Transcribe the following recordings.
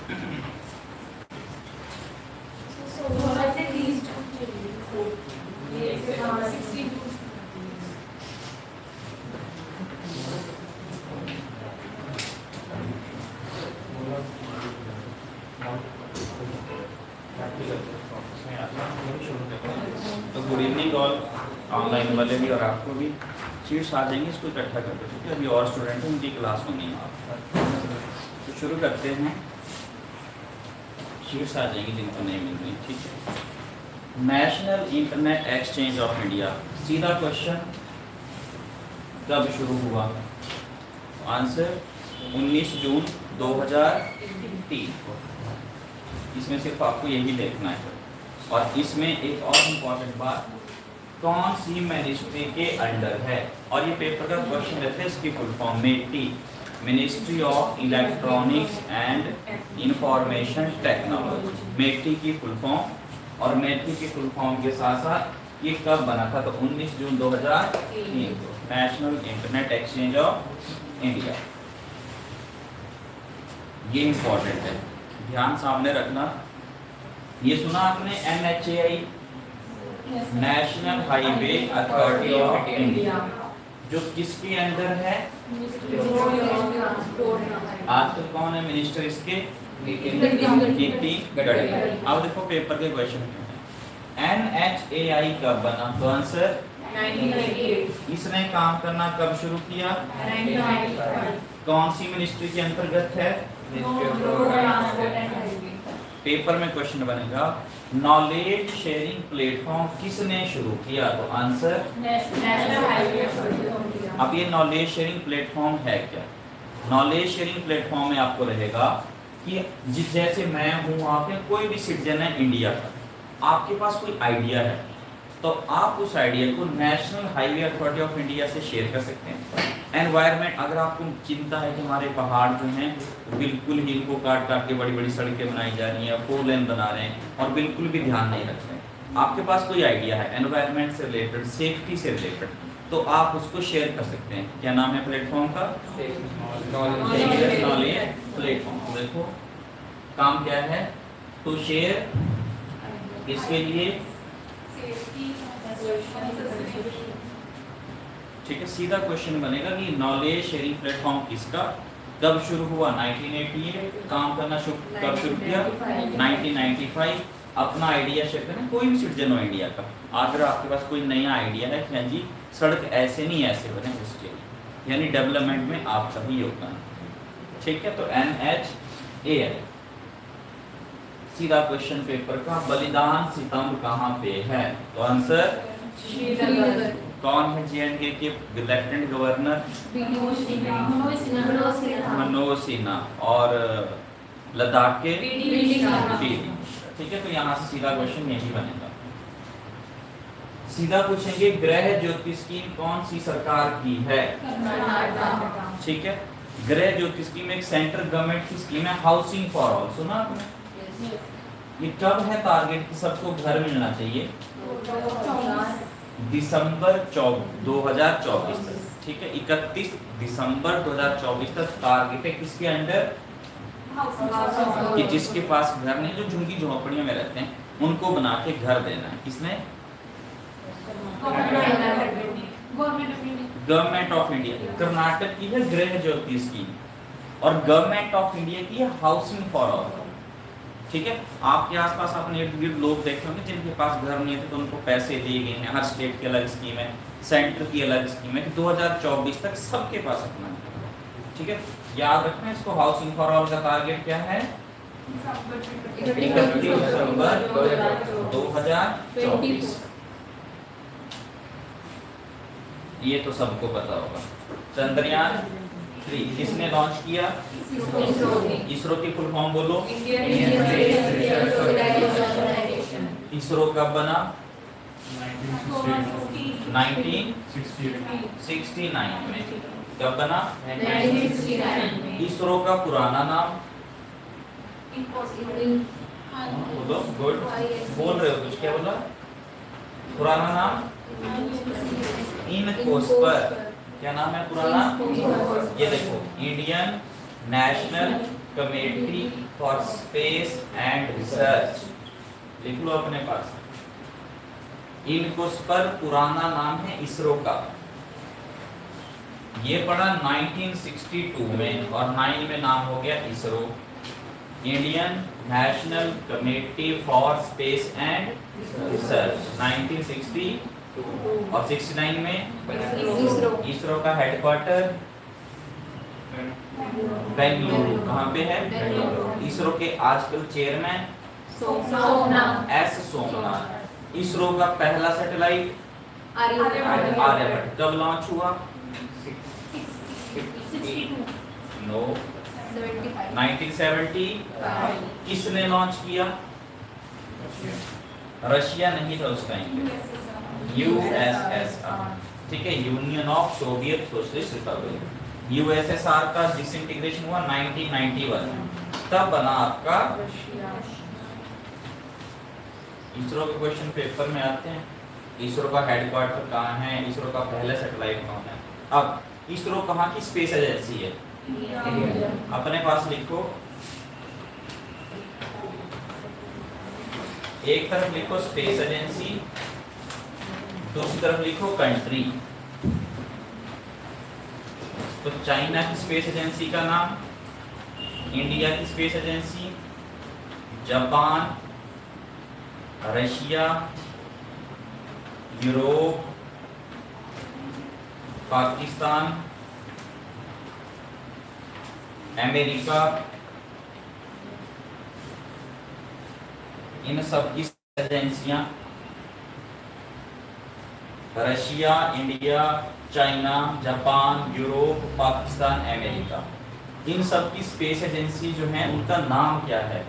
तो good evening all, online वाले भी और आपको भी। शीट्स आ जाएंगी, इसको इकट्ठा करते हैं, ठीक है। अभी और स्टूडेंट हैं, उनकी क्लास होनी है आपका। तो शुरू करते हैं। शीट्स आ जाएंगी जिनको नहीं मिल रही, ठीक है। National internet exchange of India, सीधा क्वेश्चन, कब शुरू हुआ? आंसर 19 जून 2003 को। इसमें सिर्फ आपको यही देखना है। और इसमें एक और इम्पॉर्टेंट बात, कौन सी मिनिस्ट्री के अंडर है? और ये पेपर का क्वेश्चन रहता है, इसकी full form MeitY, ministry of electronics and information technology, MeitY की फुल फॉर्म। और मेटी की फुल फॉर्म के साथ साथ ये कब बना था? तो 19 जून 2003 को, national internet exchange of India. ये इम्पोर्टेंट है, ध्यान सामने रखना। ये सुना आपने NHAI, national highway authority of India, जो किसके अंदर है? आजकल कौन है मिनिस्टर इसके? नितिन गडकरी। अब देखो पेपर के क्वेश्चन में NHAI कब बना? तो आंसर 1998। इसने काम करना कब शुरू किया? 1995। कौन सी मिनिस्ट्री के अंतर्गत है? पेपर में क्वेश्चन बनेगा, नॉलेज शेयरिंग प्लेटफॉर्म किसने शुरू किया? तो आंसर नेशनल हाईवे अथॉरिटी। अब ये नॉलेज शेयरिंग प्लेटफॉर्म है क्या? नॉलेज शेयरिंग प्लेटफॉर्म में आपको रहेगा कि जैसे मैं हूँ, आप हैं, कोई भी सिटीजन है इंडिया का, आपके पास कोई आइडिया है, तो आप उस आइडिया को national highway authority of India से शेयर कर सकते हैं। एनवायरनमेंट, अगर आपको चिंता है कि हमारे पहाड़ जो हैं बिल्कुल ही इनको काट काट के बड़ी बड़ी सड़कें बनाई जा रही हैं, 4 लेन बना रहे हैं और बिल्कुल भी ध्यान नहीं रख रहे हैं, आपके पास कोई आइडिया है एनवायरनमेंट से रिलेटेड, सेफ्टी से रिलेटेड, तो आप उसको शेयर कर सकते हैं। क्या नाम है प्लेटफॉर्म का? Knowledge platform. देखो काम क्या है, टू शेयर, इसके लिए ठीक है। सीधा क्वेश्चन बनेगा कि नॉलेज शेयरिंग प्लेटफॉर्म किसका, कब शुरू हुआ? 1988। काम करना कब शुरू किया? 1995। अपना आइडिया शेयर करें, कोई भी सिटीजन हो इंडिया का, अगर आपके पास कोई नया आइडिया है कि हाँ जी सड़क ऐसे नहीं ऐसे बने, उसके लिए यानी डेवलपमेंट में आपका भी योगदान, ठीक है। तो NHAI। सीधा क्वेश्चन पेपर का, बलिदान स्तंभ कहाँ पे है? तो आंसर कौन है J&K के लेफ्टिनेंट गवर्नर? मनोज सिन्हा। और लद्दाख के ठीक है। तो यहाँ से सीधा क्वेश्चन यही बनेगा। सीधा पूछेंगे, ग्रह ज्योति स्कीम कौन सी सरकार की है? ठीक है। ग्रह ज्योति स्कीम एक सेंट्रल गवर्नमेंट की स्कीम है, हाउसिंग फॉर ऑल, सुना आपने? ये कब है टारगेट कि सबको घर मिलना चाहिए? दिसंबर 2024 तक, ठीक है। 31 दिसंबर 2024 तक टारगेट है। किसके अंडर? कि जिसके पास घर नहीं, जो झुग्गी झोपड़ियों में रहते हैं, उनको बना के घर देना है। किसने? Government of India. कर्नाटक की है गृह ज्योति स्कीम और गवर्नमेंट ऑफ इंडिया की है हाउसिंग फॉर ऑल, ठीक है। आपके आसपास आपने इर्द गिर्द लोग देखे होंगे जिनके पास घर नहीं थे, तो उनको पैसे दिए गए हैं। हर स्टेट की अलग स्कीम है, सेंटर की अलग स्कीम है कि 2024 तक सबके पास अपना है, ठीक है। याद रखना इसको, हाउसिंग फॉर ऑल का टारगेट क्या है? 31 दिसंबर 2024। ये तो सबको पता होगा। चंद्रयान 3 किसने लॉन्च किया? इसरो की फुल फॉर्म बोलो। इसरो कब बना? 1969 में। कब बना? 1969 में। इसरो का पुराना नाम बोलो। गुड, बोल रहे हो कुछ, क्या बोला? पुराना नाम इनकोस्पर। क्या नाम है पुराना? ये देखो, Indian national committee for space and research, लिख लो अपने पास। इनको पर पुराना नाम है इसरो का। ये पढ़ा 1962 में और 9 में नाम हो गया ISRO, Indian national committee for space and research. 1960 और 69 में इसरो का हेडक्वार्टर बेंगलुरु। कहाँ पे है? इसरो के आजकल चेयरमैन एस सोमनाथ। इसरो का पहला सैटेलाइट आर्यभट्ट कब लॉन्च हुआ? 1970। किसने लॉन्च किया? रशिया नहीं था उस टाइम पे, यूएसएसआर, ठीक है, union of Soviet socialist Republic. USSR का डिसइंटीग्रेशन हुआ 1991, तब बना आपका। इसरो के क्वेश्चन पेपर में आते हैं। इसरो का हेडक्वार्टर कहाँ है? इसरो का पहला सैटेलाइट कौन है? अब इसरो कहाँ की स्पेस एजेंसी है? अपने पास लिखो, एक तरफ लिखो स्पेस एजेंसी, दूसरी तरफ लिखो कंट्री। तो चाइना की स्पेस एजेंसी का नाम, इंडिया की space agency, Japan, Russia, Europe, Pakistan, America, इन सब की एजेंसियां, Russia, India, China, Japan, Europe, Pakistan, America, इन सब की स्पेस एजेंसी जो है उनका नाम क्या है?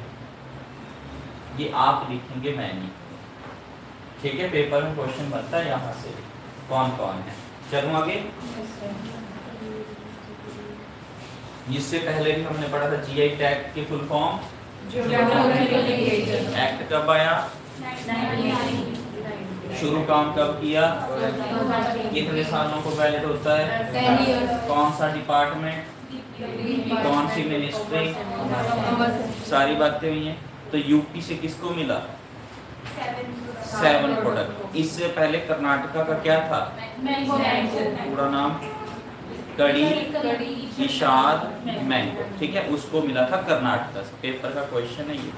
ये आप लिखेंगे, मैं नहीं। ठीक है, पेपर में क्वेश्चन बनता है यहाँ से कौन कौन है। चलूं आगे। इससे पहले भी हमने पढ़ा था जीआई टैग की फुल फॉर्म। एक्ट कब आया? शुरू काम कब किया? कितने सालों को वैलिड होता है? कौन सा डिपार्टमेंट, कौन सी मिनिस्ट्री, सारी बातें हुई हैं। तो यूपी से किसको मिला? 7 प्रोडक्ट। इससे पहले कर्नाटका का क्या था? पूरा नाम कड़ी इशाद मैंगो, ठीक है, उसको मिला था कर्नाटका से। पेपर का क्वेश्चन है ये।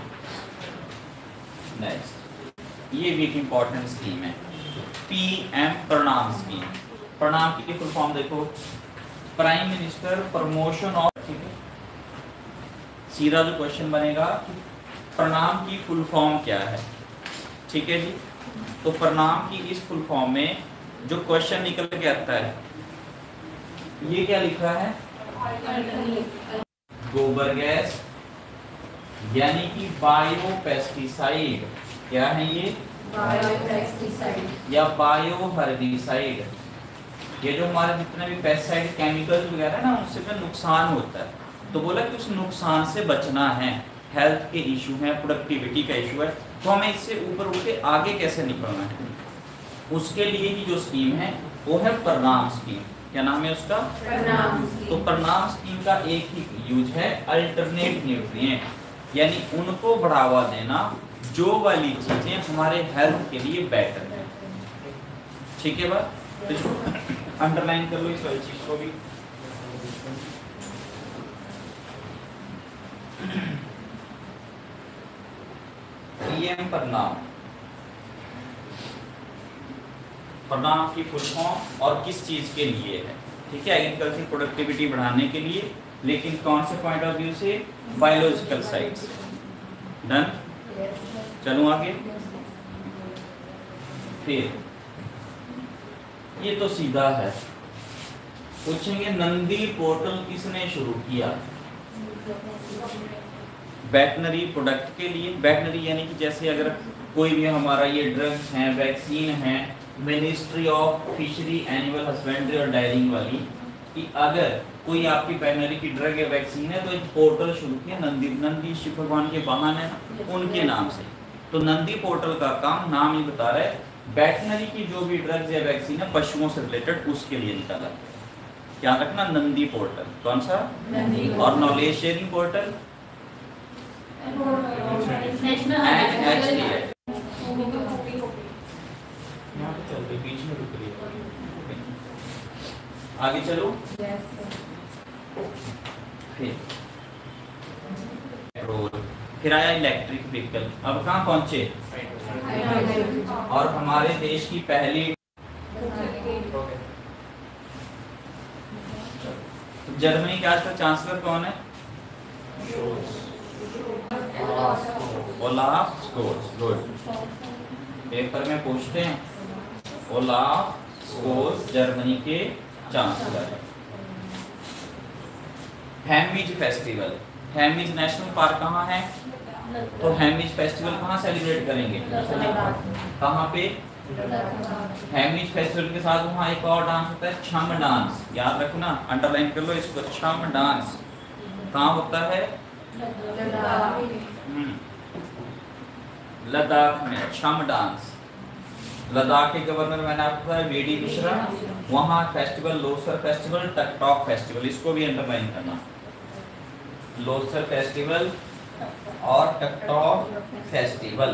नेक्स्ट, ये भी एक इंपॉर्टेंट स्कीम है, पीएम प्रणाम स्कीम। प्रणाम की फुल फॉर्म देखो, प्राइम मिनिस्टर प्रमोशन ऑफ, ठीक है, सीधा जो क्वेश्चन बनेगा प्रणाम की फुल फॉर्म क्या है, ठीक है जी। तो प्रणाम की इस फुल फॉर्म में जो क्वेश्चन निकल के आता है, ये क्या लिखा है? गोबर गैस यानी कि बायो पेस्टिसाइड। क्या है ये? बायो पेस्टिसाइड या बायो हर्बिसाइड। ये जो हमारे जितने भी पेस्टिसाइड केमिकल्स वगैरह है ना, उनसे भी नुकसान होता है। तो बोला कि उस नुकसान से बचना है, हेल्थ के इशू है, प्रोडक्टिविटी का इशू है, तो हमें इससे ऊपर उठ के आगे कैसे निकलना है, उसके लिए ही जो स्कीम है वो है प्रणाम स्कीम। क्या नाम है उसका? प्रणाम। तो प्रणाम स्कीम का एक ही यूज है, अल्टरनेट न्यूट्रिएंट, यानी उनको बढ़ावा देना जो वाली चीजें हमारे हेल्थ के लिए बेटर है। ठीक है बात, तो अंडरलाइन कर लो इस वाली चीज को भी। पीएम प्रणाम, प्रणाम की फुल फॉर्म और किस चीज के लिए है? ठीक है, एग्रीकल्चर प्रोडक्टिविटी बढ़ाने के लिए, लेकिन कौन से पॉइंट ऑफ व्यू से? बायोलॉजिकल साइड से। डन, चलो आगे। फिर ये तो सीधा है, पूछेंगे नंदी पोर्टल किसने शुरू किया? वेटनरी प्रोडक्ट के लिए। वेटनरी यानी कि जैसे अगर कोई भी हमारा ये ड्रग्स हैं, वैक्सीन हैं, ministry of fishery, animal husbandry और डायरिंग वाली, कि अगर कोई आपकी वेटनरी की ड्रग या वैक्सीन है तो एक पोर्टल शुरू किया नंदी शिव भगवान के वाहन है ना, उनके नाम से। तो नंदी पोर्टल का काम नाम ही बता रहा है, वेटनरी की जो भी ड्रग्स या वैक्सीन है पशुओं से रिलेटेड, उसके लिए निकाला। क्या रखना? नंदी पोर्टल। कौन सा? नंदी। और नॉलेज शेयरिंग पोर्टल यहाँ पे चल रही, बीच में रुक रही है। आगे चलो। फिर आया इलेक्ट्रिक व्हीकल। अब कहाँ पहुंचे? और हमारे देश की पहली जर्मनी के आज का चांसलर कौन है? Olaf Scholes. गुड। पेपर में पूछते हैं, ओलाफ स्कोल्स जर्मनी के चांसलर। हैमिज फेस्टिवल, हैमिज नेशनल पार्क कहाँ है? तो हैमिज फेस्टिवल कहाँ सेलिब्रेट करेंगे? कहाँ पे? हैमिज फेस्टिवल के साथ वहाँ एक और डांस होता है, छम डांस। याद रखना, अंडरलाइन कर लो इसको, छम डांस कहाँ होता है? लद्दाख में छम डांस। लद्दाख के गवर्नर मैंने आपको बताया वीडी मिश्रा। वहाँ फेस्टिवल लोसर फेस्टिवल, टकटॉक फेस्टिवल, इसको भी अंडरलाइन करना। लोसर फेस्टिवल और टकटॉक फेस्टिवल।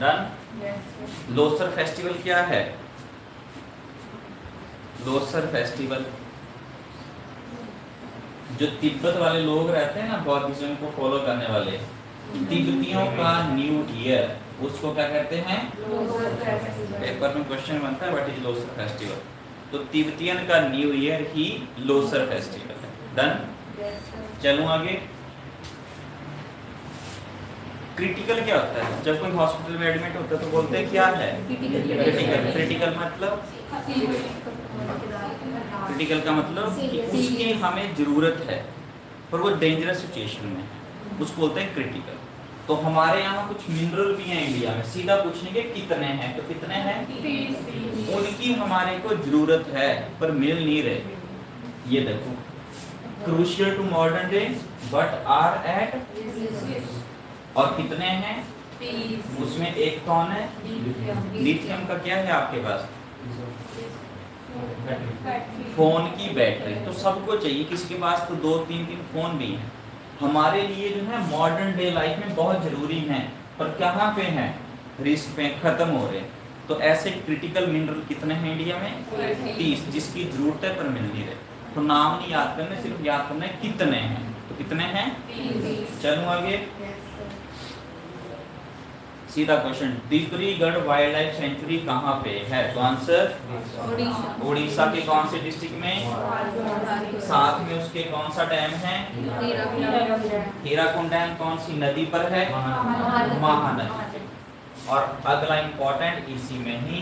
डन। लोसर फेस्टिवल क्या है? लोसर फेस्टिवल जो तिब्बत वाले लोग रहते हैं ना, बौद्धिज्म को फॉलो करने वाले, तिब्बतियों का न्यू ईयर, उसको क्या कहते हैं? पेपर में क्वेश्चन बनता है, व्हाट इज लोसर फेस्टिवल? तो तिब्बतियन का न्यू ईयर ही लोसर फेस्टिवल है। डन। चलूं आगे। क्रिटिकल क्या होता है? जब कोई हॉस्पिटल में एडमिट होता है तो बोलते हैं क्या है? क्रिटिकल। क्रिटिकल मतलब, क्रिटिकल का मतलब कि उसकी हमें जरूरत है पर वो डेंजरस सिचुएशन में है, उसको बोलते हैं क्रिटिकल। तो हमारे यहाँ कुछ मिनरल भी हैं इंडिया में, सीधा पूछने के कितने हैं, तो कितने हैं? उनकी हमारे को जरूरत है पर मिल नहीं रहे। ये देखो, crucial to modern day but are at, और कितने हैं? उसमें एक कौन है? लिथियम का क्या है आपके पास? फोन की बैटरी। तो सबको चाहिए, किसी के पास तो 2-3 फोन भी हैं। हमारे लिए जो है मॉडर्न डे लाइफ में बहुत जरूरी हैं, पर कहाँ पे हैं? रिस्क पे, खत्म हो रहे। तो ऐसे क्रिटिकल मिनरल कितने हैं इंडिया में? 30, जिसकी जरूरत है पर मिल नहीं रहे। तो नाम नहीं याद करने, सिर्फ याद करना है कितने हैं। तो कितने हैं? चलो आगे। सीधा question, Dibrugarh wild life sanctuary कहाँ पे है? तो आंसर उड़ीसा के कौन से डिस्ट्रिक्ट में? साथ में उसके कौन सा डैम है? हीराकुंड डैम। कौन सी नदी पर है? महानदी। और अगला इंपॉर्टेंट इसी में ही,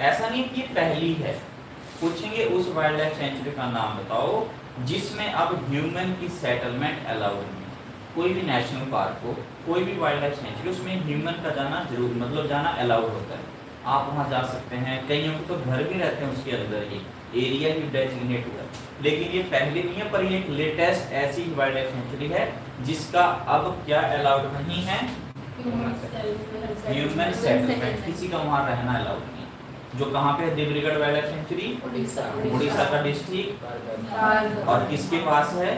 ऐसा नहीं कि पहली है, पूछेंगे उस वाइल्ड लाइफ सेंचुरी का नाम बताओ जिसमें अब ह्यूमन की सेटलमेंट अलाउड नहीं। कोई भी नेशनल पार्क हो, कोई भी वाइल्ड लाइफ सेंचुरी, उसमें ह्यूमन का जाना जरूर, मतलब जाना अलाउड होता है। आप वहाँ जा सकते हैं, कईयों को तो घर भी रहते हैं उसके अंदर ही, एरिया ही डेजिग्नेट हुआ है। लेकिन ये पहले नहीं है, पर ये एक लेटेस्ट ऐसी वाइल्ड लाइफ सेंचुरी है जिसका अब क्या अलाउड नहीं है? ह्यूमन सेटलमेंट, किसी का वहाँ रहना अलाउड नहीं। जो कहाँ पे है? Dibrugarh wild life sanctuary, Orissa का डिस्ट्रिक्ट। और किसके पास है?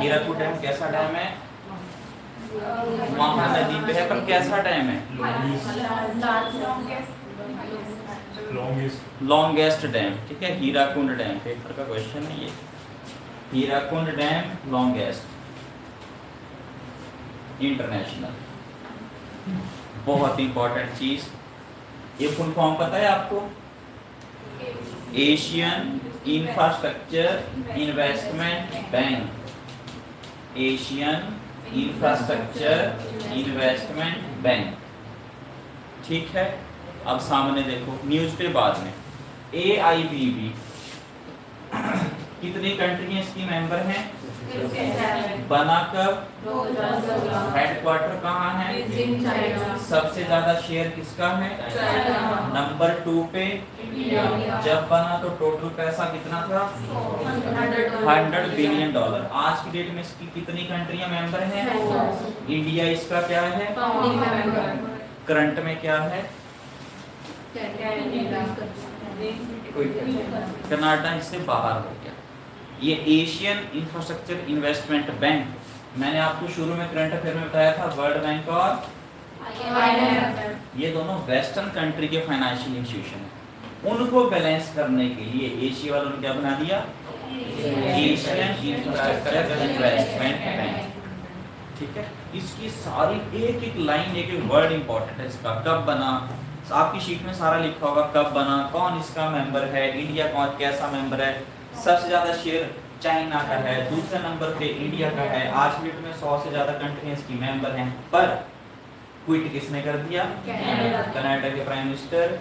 हीराकुंड डैम। कैसा डैम है? महानदी पे है, पर कैसा डैम है? Longest dam. ठीक है, हीराकुंड डैम। पेपर का क्वेश्चन है ये, हीराकुंड डैम लॉन्गेस्ट इंटरनेशनल। बहुत इंपॉर्टेंट चीज, ये फुल फॉर्म पता है आपको? Asian infrastructure investment bank. Asian infrastructure investment bank. ठीक है, अब सामने देखो, न्यूज़ पे बाद में। AIBB कितनी कंट्री इसकी मेंबर हैं? बना कब? हेडक्वार्टर कहाँ है? सबसे ज्यादा शेयर किसका है? नंबर 2 पे। जब बना तो टोटल पैसा कितना था? $100 बिलियन। आज की डेट में इसकी कितनी कंट्रियां मेंबर हैं? इंडिया इसका क्या है? करंट में क्या है? कनाडा इससे बाहर हो गया। ये एशियन इंफ्रास्ट्रक्चर इन्वेस्टमेंट बैंक, मैंने आपको शुरू में करंट अफेयर में बताया था वर्ल्ड बैंक और ये दोनों वेस्टर्न कंट्री के फाइनेंशियल इंस्टीट्यूशन है। उनको बैलेंस करने के लिए एशिया वालों ने क्या बना दिया, एशियन इंफ्रास्ट्रक्चर इन्वेस्टमेंट बैंक। ठीक है, इसकी सारी एक एक लाइन, एक एक वर्ड इंपॉर्टेंट है इसका। कब बना, आपकी शीट में सारा लिखा होगा, कब बना, कौन इसका मेंबर है, इंडिया कौन कैसा मेंबर है, सबसे ज्यादा शेयर चाइना का है, दूसरे नंबर पे इंडिया का है, आज की डेट में 100 से ज्यादा कंट्रीज की मेंबर हैं। पर क्विट किसने कर दिया, कनाडा के prime minister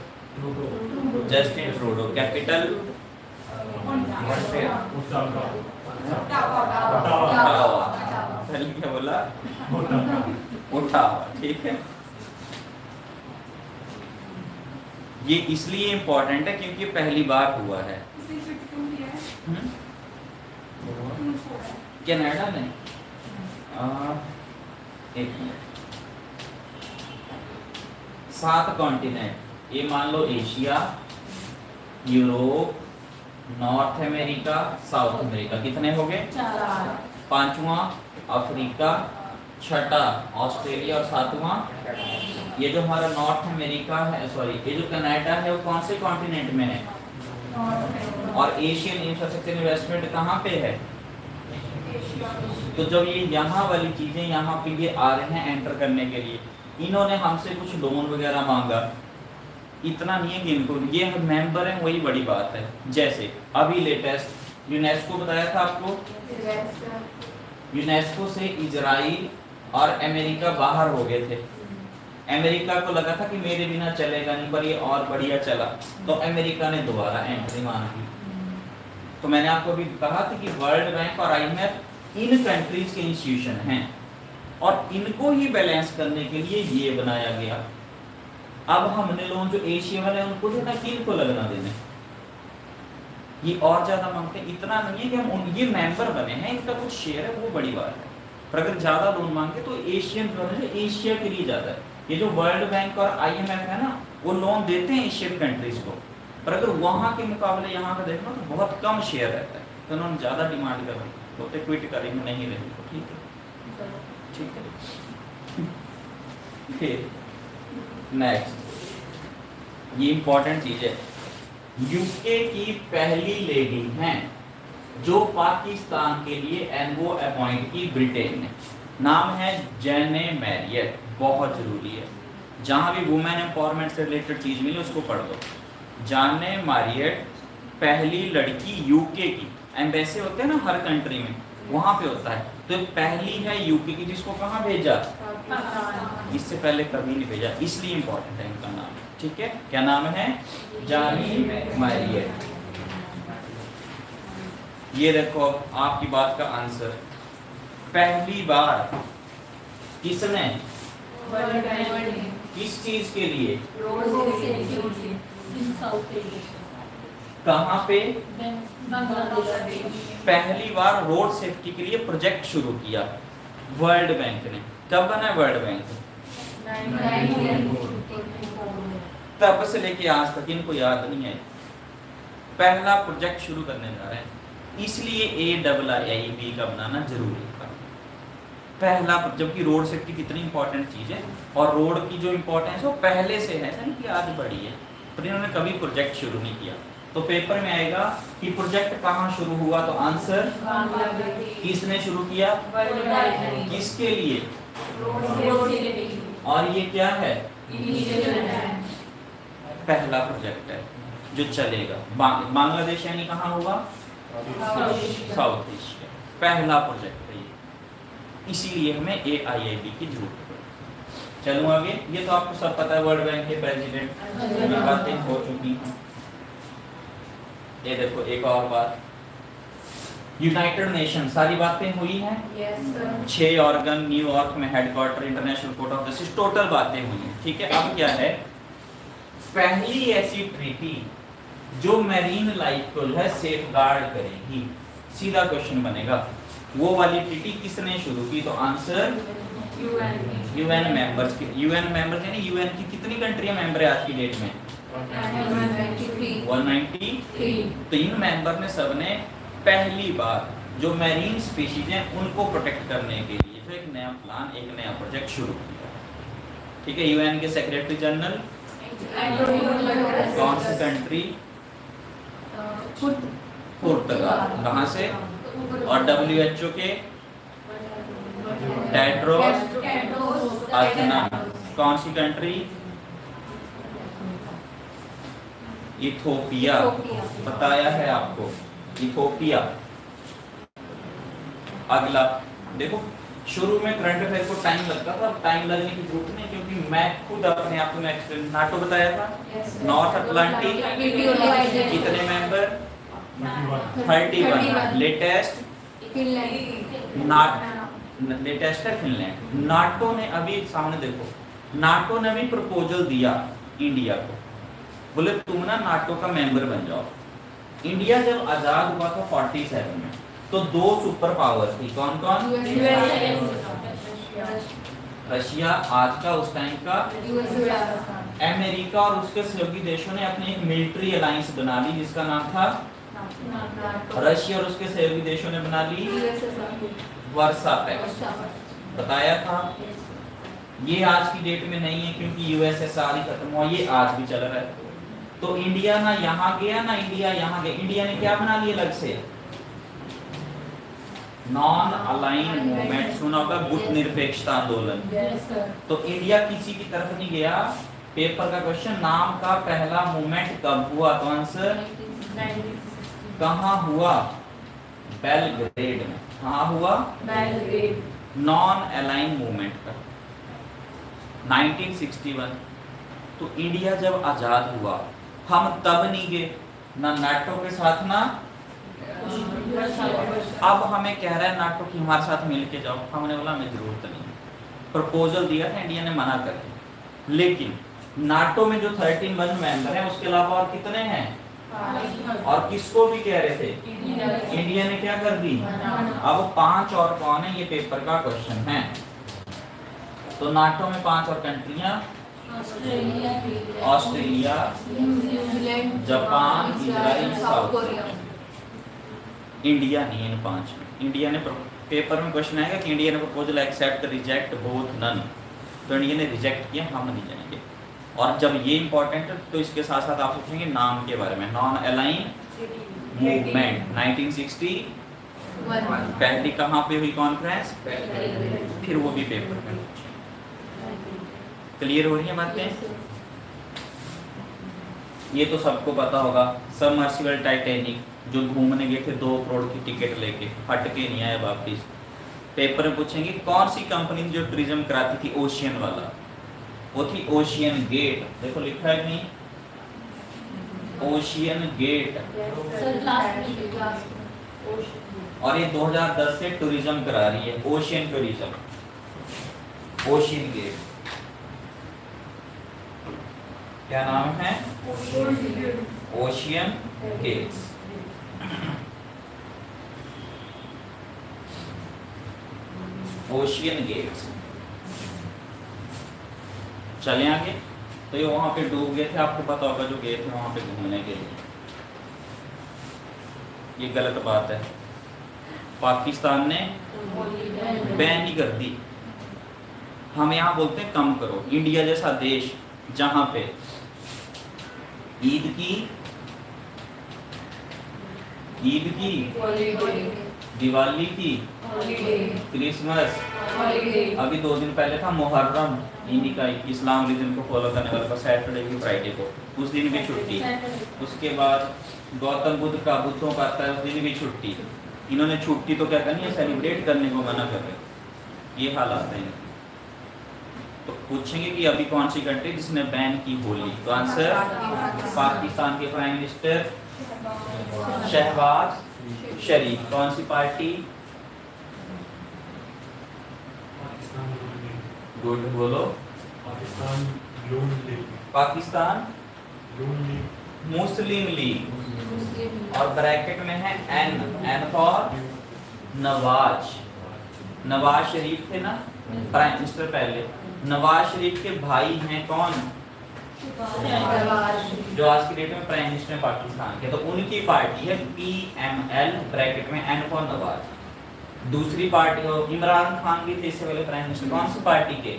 Justin Trudeau. Capital क्या बोला, ओटावा। ठीक है, ये इसलिए इम्पोर्टेंट है क्योंकि पहली बार हुआ है। कनाडा में एक मिनट, 7 कॉन्टिनेंट, ये मान लो Asia, Europe, North America, South America, कितने हो गए, 5वां अफ्रीका, 6ठा ऑस्ट्रेलिया और 7वां ये जो हमारा नॉर्थ अमेरिका है, सॉरी ये जो कनाडा है वो कौन से कॉन्टिनेंट में है, और एशियन इंफ्रास्ट्रक्चर इन्वेस्टमेंट कहाँ पे है। तो जब ये यहाँ वाली चीजें यहाँ पे ये आ रहे हैं एंटर करने के लिए, इन्होंने हमसे कुछ लोन वगैरह मांगा, इतना नहीं है कि इनको ये मेंबर है, वही बड़ी बात है। जैसे अभी लेटेस्ट यूनेस्को बताया था आपको, यूनेस्को से इजराइल और अमेरिका बाहर हो गए थे। अमेरिका को लगा था कि मेरे बिना चलेगा नहीं, पर ये और बढ़िया चला, तो अमेरिका ने दोबारा एंट्री मांगी। तो मैंने आपको अभी कहा था कि वर्ल्ड बैंक और आईएमएफ इन कंट्रीज के इंस्टीट्यूशन हैं और इनको ही बैलेंस करने के लिए ये बनाया गया। अब हमने लोग जो एशिया वाले उनको देना, किन को लगना देने, ये और ज्यादा मांगते हैं। इतना नहीं है कि हम ये मेंबर बने हैं, इनका कुछ शेयर है, वो बड़ी बात है। पर अगर ज्यादा लोन मांगे तो एशियन जो एशिया के लिए ज्यादा है। ये जो वर्ल्ड बैंक और आईएमएफ है ना, वो लोन देते हैं एशियन कंट्रीज को, पर अगर वहां के मुकाबले यहाँ का देखना तो बहुत कम शेयर रहता है, तो उन्होंने ज्यादा डिमांड कर रही, बोलते क्विट करेंगे नहीं रहेंगे। तो ठीक है, ठीक है। फिर नेक्स्ट, ये इंपॉर्टेंट चीज है, यूके की पहली लेडी हैं जो पाकिस्तान के लिए एनवो अपॉइंट की ब्रिटेन ने, नाम है जेने मैरियट। बहुत जरूरी है, जहां भी वुमेन एम्पावरमेंट से रिलेटेड चीज मिले उसको पढ़ दो। जेने मैरियट पहली लड़की यूके की, एम्बेसी होते हैं ना हर कंट्री में, वहां पे होता है, तो पहली है यूके की, जिसको कहाँ भेजा, इससे पहले कभी नहीं भेजा, इसलिए इंपॉर्टेंट है इनका नाम। ठीक है, क्या नाम है, जेने मैरियट। ये देखो आपकी बात का आंसर, पहली बार किसने, किस चीज के लिए, कहाँ पे, पहली बार रोड सेफ्टी के लिए प्रोजेक्ट शुरू किया वर्ल्ड बैंक ने। कब बना वर्ल्ड बैंक, तब से लेके आज तक, इनको याद नहीं है, पहला प्रोजेक्ट शुरू करने जा रहे हैं, इसलिए AIIB का बनाना जरूरी था पहला। जबकि रोड सेफ्टी कितनी इंपॉर्टेंट चीज है, और रोड की जो इंपॉर्टेंस है वो पहले से है, ऐसा नहीं कि आज बढ़ी है, पर इन्होंने कभी प्रोजेक्ट शुरू नहीं किया। तो पेपर में आएगा कि प्रोजेक्ट कहाँ शुरू हुआ, तो आंसर किसने शुरू किया, किसके लिए, और ये क्या है, पहला प्रोजेक्ट है जो चलेगा। बांग्लादेश यानी कहाँ हुआ, साउथ एशिया, पहला प्रोजेक्ट है ये, इसीलिए हमें AIIB की जरूरत है। चलो आगे, ये तो आपको सब पता है, वर्ल्ड बैंक के प्रेसिडेंट बातें हो चुकी हैं। ये देखो एक और बात, यूनाइटेड नेशन, सारी बातें हुई हैं, 6 ऑर्गन, न्यूयॉर्क में headquarter, international court of justice, total बातें हुई हैं। ठीक है, अब क्या है, पहली ऐसी ट्रीटी जो मैरीन लाइफ को है सेफगार्ड करेगी। सीधा क्वेश्चन बनेगा, वो वाली ट्रीटी किसने शुरू की, तो आंसर यूएन मेंबर्स के। यूएन मेंबर्स यानी यूएन की कितनी कंट्रियां मेंबर है आज की डेट में, 193। तो इन मेंबर ने सबने पहली बार जो मैरीन स्पीशीज हैं उनको प्रोटेक्ट करने के लिए जो एक नया प्लान, एक नया प्रोजेक्ट शुरू किया। ठीक है, यूएन के सेक्रेटरी जनरल कौन सी कंट्री? पुर्तगाल। कहाँ से? और WHO के टेड्रोस अधनॉम कौन सी कंट्री? इथोपिया। बताया है आपको, इथोपिया। अगला देखो, शुरू में करंट अफेयर को टाइम लगता था, अब टाइम लगने की जरूरत नहीं, क्योंकि मैं खुद अपने आप में एक्सप्लेन। नाटो बताया था, नॉर्थ अटलांटिक कितने मेंबर? 31। लेटेस्ट लेटेस्ट है फिनलैंड। नाटो ने अभी सामने देखो, नाटो ने भी प्रपोजल दिया इंडिया को, बोले तुम ना नाटो का मेंबर बन जाओ। इंडिया जब आजाद हुआ था 47 में, तो 2 सुपर पावर थी, कौन कौन? रशिया आज का, उस टाइम का अमेरिका, और उसके सहयोगी देशों ने अपनी एक मिलिट्री अलायंस बना ली जिसका नाम था रशिया, और उसके सहयोगी देशों ने बना ली वर्सा पैक्ट। बताया था। ये आज की डेट में नहीं है क्योंकि यूएसएसआर ही खत्म हुआ, ये आज भी चल रहा है। तो इंडिया ना यहाँ गया ना इंडिया यहाँ गया, इंडिया ने क्या बना लिया अलग से? नॉन अलाइन मूवमेंट, सुना होगा, गुट निरपेक्षता आंदोलन। तो इंडिया किसी की तरफ नहीं गया। पेपर का क्वेश्चन, नाम का पहला मूवमेंट कब हुआ? तो आंसर कहाँ हुआ? बेलग्रेड में। कहाँ हुआ? बेलग्रेड। नॉन अलाइन मूवमेंट का 1961। तो इंडिया जब आजाद हुआ, हम तब नहीं गए ना नाटो के साथ ना, अब हमें कह रहा है नाटो की हमारे साथ मिलके जाओ। हमने बोला हमें जरूरत नहीं है। प्रपोजल दिया था, इंडिया ने मना कर दिया। लेकिन नाटो में जो 31 मेंबर हैं, उसके अलावा और कितने हैं? और किसको भी कह रहे थे? इंडिया ने क्या कर दी? अब 5 और कौन है? ये पेपर का क्वेश्चन है। तो नाटो में 5 और कंट्रियां, Australia, Japan, Israel, South Korea. India नहीं है इन 5 में। इंडिया ने पेपर में क्वेश्चन आएगा कि इंडिया ने proposal accept, reject, both, none. तो इंडिया ने रिजेक्ट किया, हम नहीं जाएंगे। और जब ये इंपॉर्टेंट है तो इसके साथ साथ आप सोचेंगे नाम के बारे में। नॉन अलाइन मूवमेंट 1960 पहली कहाँ पे हुई कॉन्फ्रेंस? फिर वो भी पेपर में। क्लियर हो रही है बातें? ये तो सबको पता होगा। सबमर्सिबल टाइटैनिक जो घूमने गए थे 2 करोड़ की टिकट लेके, हट के नहीं आए वापिस। पेपर में पूछेंगे कौन सी कंपनी जो टूरिज्म कराती थी ओशियन वाला? वो थी ओशियन गेट। देखो लिखा है नहीं, ओशियन गेट। और ये 2010 से टूरिज्म करा रही है, ओशियन टूरिज्म, ओशियन गेट। क्या नाम है? Ocean Gates. Ocean Gates. चले आगे। तो ये वहां पे डूब गए थे, आपको पता होगा, जो गए थे वहां पे घूमने के लिए। ये गलत बात है, पाकिस्तान ने बैन ही कर दी। हम यहाँ बोलते हैं कम करो। इंडिया जैसा देश जहां पे ईद की, दिवाली की, क्रिसमस, अभी 2 दिन पहले था मुहर्रम, इन्हीं का इस्लाम रिलीजन को फॉलो करने वाले का सैटरडे की फ्राइडे को, उस दिन भी छुट्टी। उसके बाद गौतम बुद्ध का, बुद्धों का आता है, उस दिन भी छुट्टी। इन्होंने छुट्टी तो क्या करनी है, सेलिब्रेट करने को मना कर रहे। ये हालात है। तो पूछेंगे कि अभी कौन सी कंट्री जिसने बैन की होली? तो आंसर पाकिस्तान के प्राइम मिनिस्टर शहबाज शरीफ। कौन सी पार्टी? गुड, बोलो। पाकिस्तान मुस्लिम लीग। और ब्रैकेट में है N, N for Nawaz. Nawaz Sharif थे ना प्राइम मिनिस्टर पहले। नवाज शरीफ के भाई हैं कौन? जो आज की डेट में प्राइम मिनिस्टर पाकिस्तान के, तो उनकी पार्टी है PML ब्रैकेट में N फॉर नवाज। दूसरी पार्टी इमरान खान भी थे इससे पहले प्राइम मिनिस्टर, कौन सी पार्टी के?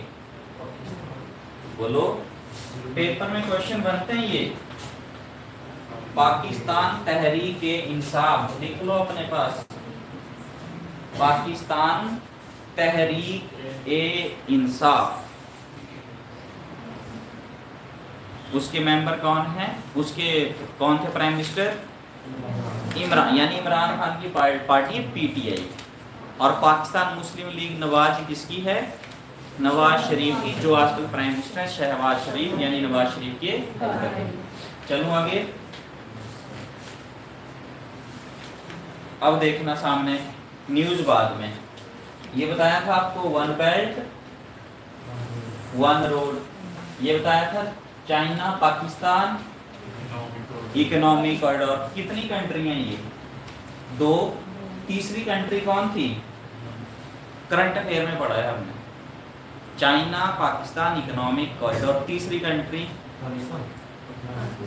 बोलो, पेपर में क्वेश्चन बनते हैं ये। पाकिस्तान तहरीक इंसाफ लिख लो अपने पास, पाकिस्तान तहरीक इंसाफ। उसके मेंबर कौन है? उसके कौन थे प्राइम मिनिस्टर? इमरान, यानी इमरान खान की पार्टी PTI। और पाकिस्तान मुस्लिम लीग नवाज किसकी है? नवाज शरीफ की, जो आजकल प्राइम मिनिस्टर है शहबाज शरीफ, यानी नवाज शरीफ के। चलो आगे, अब देखना सामने न्यूज बाद में। ये बताया था आपको वन बेल्ट वन रोड, ये बताया था चाइना पाकिस्तान इकोनॉमिक कॉरिडोर। कितनी कंट्री हैं ये? 2। तीसरी कंट्री कौन थी? करंट अफेयर में पढ़ा है हमने, चाइना पाकिस्तान इकोनॉमिक कॉरिडोर। तीसरी कंट्री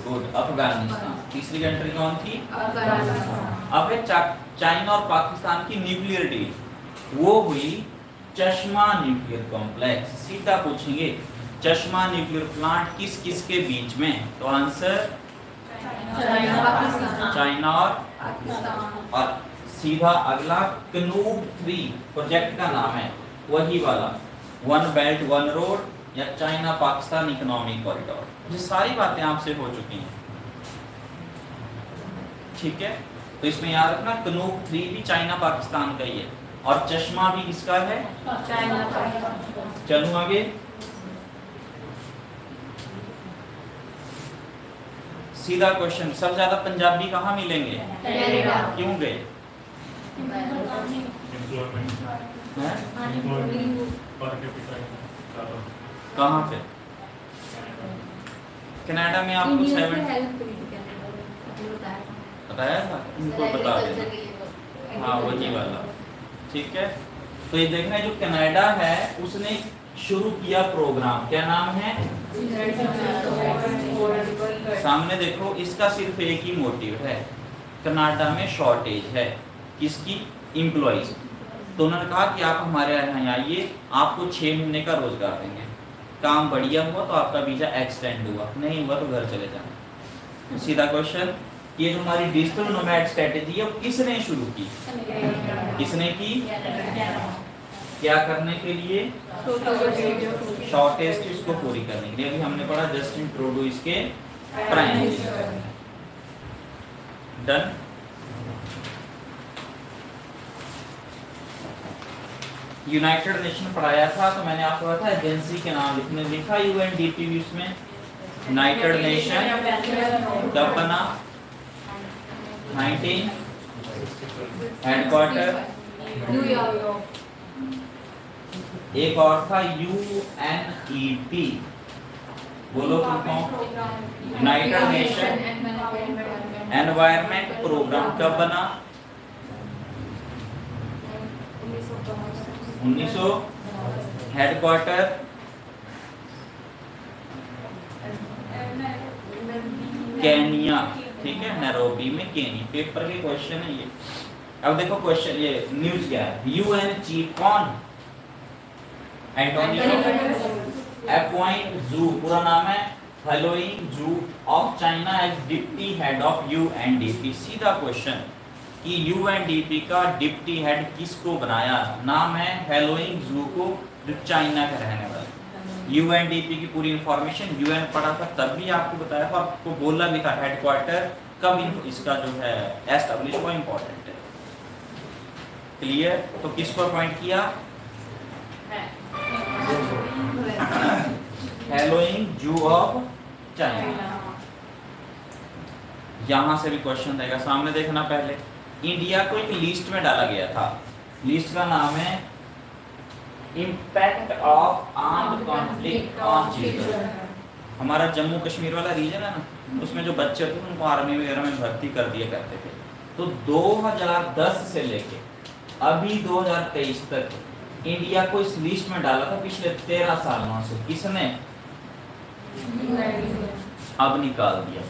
गुड, अफगानिस्तान। तीसरी कंट्री कौन थी? अब चाइना और पाकिस्तान की न्यूक्लियर डील, वो हुई चश्मा न्यूक्लियर कॉम्प्लेक्स। सीधा पूछेंगे चश्मा न्यूक्लियर प्लांट किस किस के बीच में? तो आंसर चाइना और सीधा अगला कनूब 3 प्रोजेक्ट का नाम है, वही वाला वन बेल्ट वन रोड या चाइना पाकिस्तान इकोनॉमिक कॉरिडोर। ये सारी बातें आपसे हो चुकी हैं, ठीक है। तो इसमें याद रखना कनूब 3 भी चाइना पाकिस्तान का ही है और चश्मा भी किसका है? चाइना का। चलूं आगे, सीधा क्वेश्चन, सबसे ज्यादा पंजाबी कहाँ मिलेंगे? क्यों गए? कहाँ पे? कनाडा में आपको 7 बताया था, इनको बता दें। हाँ वही वाला, ठीक है। तो ये देखना जो कनाडा है उसने शुरू किया प्रोग्राम, क्या नाम है? सामने देखो, इसका सिर्फ एक ही मोटिव है, कनाडा में शॉर्टेज है किसकी? एम्प्लॉइज। तो उन्होंने कहा कि आप हमारे यहाँ आइए, आपको 6 महीने का रोजगार देंगे, काम बढ़िया हुआ तो आपका वीजा एक्सटेंड हुआ, नहीं हुआ तो घर चले जाना। सीधा क्वेश्चन, ये जो हमारी डिजिटल नोमैड स्ट्रेटेजी है वो किसने शुरू की? किसने की? क्या करने के लिए? शॉर्टेज थी उसको पूरी करने के लिए। अभी हमने पढ़ा जस्टिन ट्रूडो इसके prime minister. Done. United nation पढ़ाया था, तो मैंने आपको कहा था एजेंसी के नाम लिखने, लिखा UNDP भी उसमें। यूनाइटेड नेशन कब बना? 19 हेडक्वार्टर न्यूयॉर्क। एक और था UNEP, बोलो यूनाइटेड नेशन एनवायरमेंट प्रोग्राम कब बना? 1900। हेडक्वार्टर केनिया, ठीक है, नैरोबी में केनिया। पेपर के क्वेश्चन है ये। अब देखो क्वेश्चन, ये न्यूज क्या है? UN चीफ कौन? एंटोनियो अपॉइंट जू, पूरा नाम है Haoliang Xu of China as deputy head of UNDP। सीधा क्वेश्चन कि UNDP का डिप्टी हेड किसको बनाया? नाम है हेलोइंग जू को, जो चाइना का रहने वाला। UNDP की पूरी इंफॉर्मेशन UN पढ़ा था, तब भी आपको बताया था, आपको बोला भी था हेडक्वार्टर कब इसका जो है एस्टैब्लिश हुआ, इंपॉर्टेंट है। क्लियर? तो किसको अपॉइंट किया? हेलोइंग जू ऑफ चाइना। यहां से भी क्वेश्चन देगा, सामने देखना। पहले इंडिया को एक लिस्ट में डाला गया था, लिस्ट का नाम है impact of armed conflict on children. हमारा जम्मू कश्मीर वाला रीजन है ना, उसमें जो बच्चे थे उनको आर्मी वगैरह में भर्ती कर दिया करते थे। तो 2010 से लेके अभी 2023 तक इंडिया को इस लिस्ट में डाला था, पिछले 13 सालों से। किसने? अब निकाल दिया,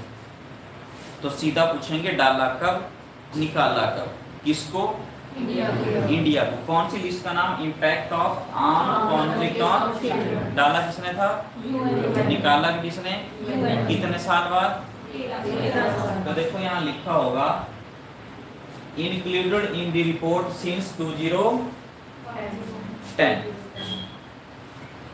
तो सीधा पूछेंगे डाला कब, निकाला कब, किसको, इंडिया को। कौन सी लिस्ट का नाम, impact of armed conflict on, डाला किसने था, निकाला किसने, कितने साल बाद। तो देखो यहाँ लिखा होगा included in the report since 2010।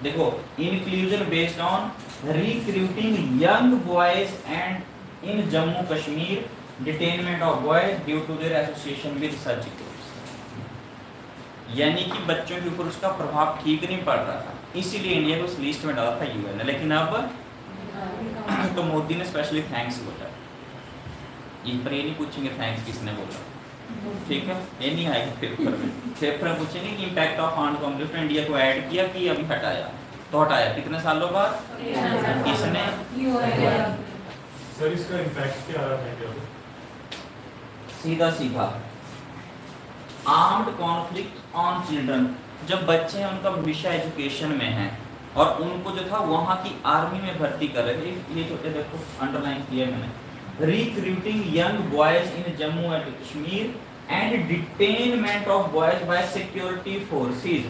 देखो inclusion based on recruiting young boys and in Jammu Kashmir, detainment of boys due to their association with such groups. यानी कि बच्चों के ऊपर उसका प्रभाव ठीक नहीं पड़ रहा था, इसीलिए इंडिया को उस लिस्ट में डाला था यूएन ने। लेकिन अब तो मोदी ने स्पेशली थैंक्स बोला, ये पर ये नहीं पूछेंगे थैंक्स किसने बोला, ठीक है, ये नहीं आएगा पेपर में। पेपर में पूछेंगे कि इम्पैक्ट ऑफ आर्म्ड कॉन्फ्लिक्ट में इंडिया को ऐड किया कि अभी हटाया, तो हटाया कितने सालों बाद, किसने। सर इसका इम्पैक्ट क्या आ रहा है, क्या सीधा सीधा आर्म्ड कॉन्फ्लिक्ट ऑन चिल्ड्रन, जब बच्चे हैं उनका भविष्य एजुकेशन में है और उनको जो था वहां की आर्मी में भर्ती कर रहे थे, ये जो देखो अंडरलाइन किया मैंने, recruiting young boys in Jammu and Kashmir and detainment of boys by security forces,